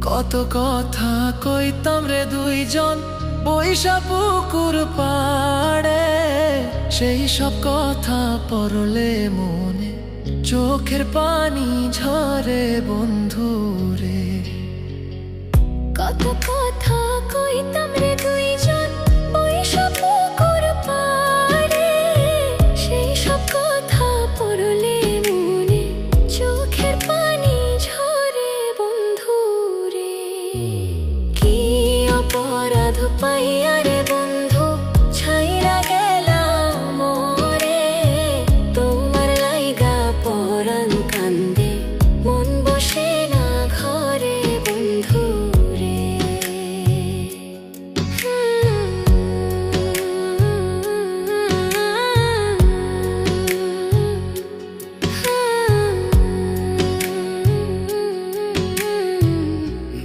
কত কথা কইতাম রে দুইজন বৈশা পুকুর পাড়ে, সেই সব কথা পড়লে মনে চোখের পানি ঝরে বন্ধু রে। কত কথা কইতাম রে দুইজন বৈশা পুকুর পাড়ে, সেই সব কথা পড়লে মনে চোখের পানি ঝরে বন্ধু রে। কি অপরাধ পাইয়া রে বন্ধু ছাইরা গেলাম মোরে, তোমার লাইগা পরাণ কান্দে মন বসে না ঘরে বন্ধু রে।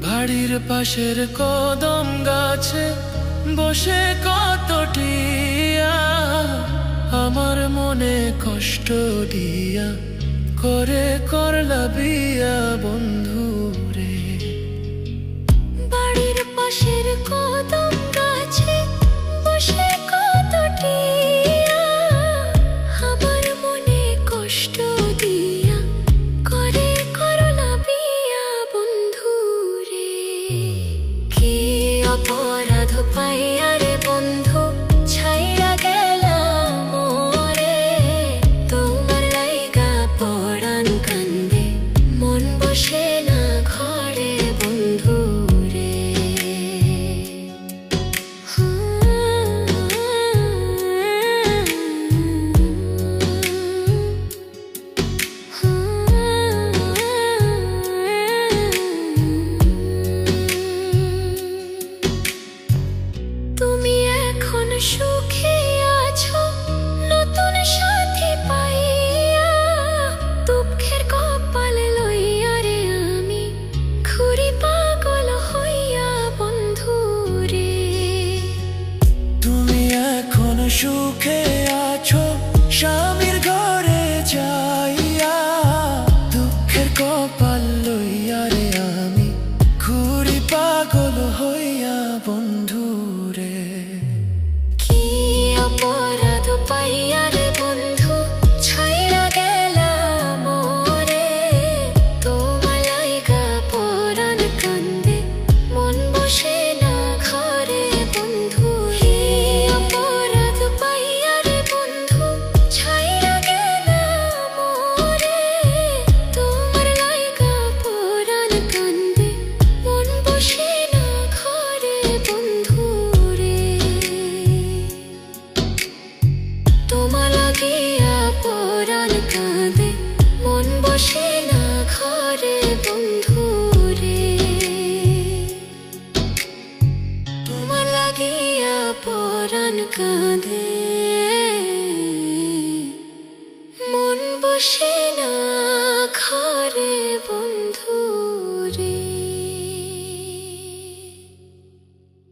বাড়ির পাশের কদম গাছে বসে কত টিয়া, আমার মনে কষ্ট দিয়া করে করলা বিয়া বন্ধু রে। বাড়ির পাশের কদম গাছে বসে কত টিয়া, আমার মনে কষ্ট দিয়া করে করলা বিয়া বন্ধু রে। কি অপরাধ পাইয়া রে বন্ধু ছাইরা গেলাম মোরে, তোমার লাইগা পরাণ কান্দে মন বসে না ঘরে বন্ধু রে। তুমি এখন সুখে আছো নতুন সাথী পাইয়া, দুঃখের কপাল লইয়া রে আমি ঘুরি পাগল হইয়া বন্ধু রে। তুমি এখন সুখে আছো স্বামীর ঘরে যাইয়া, দুঃখের কপাল লইয়া রে আমি ঘুরি পাগল হইয়া বন্ধু রে। কি অপরাধ পাইয়া রে বন্ধু ছাইরা গেলাম মোরে, তোমার লাইগা পরাণ কান্দে মন বসে না ঘরে বন্ধু। কি অপরাধ পাইয়া রে বন্ধু ছাইরা গেলাম মোরে, তোমার লাইগা পরাণ কান্দে মন বসে না ঘরে বন্ধু রে। তোমার লাগিয়া পরাণ কাঁদে মন বসে না ঘরে বন্ধু রে। তোমার লাগিয়া পরাণ কাঁদে মন বসে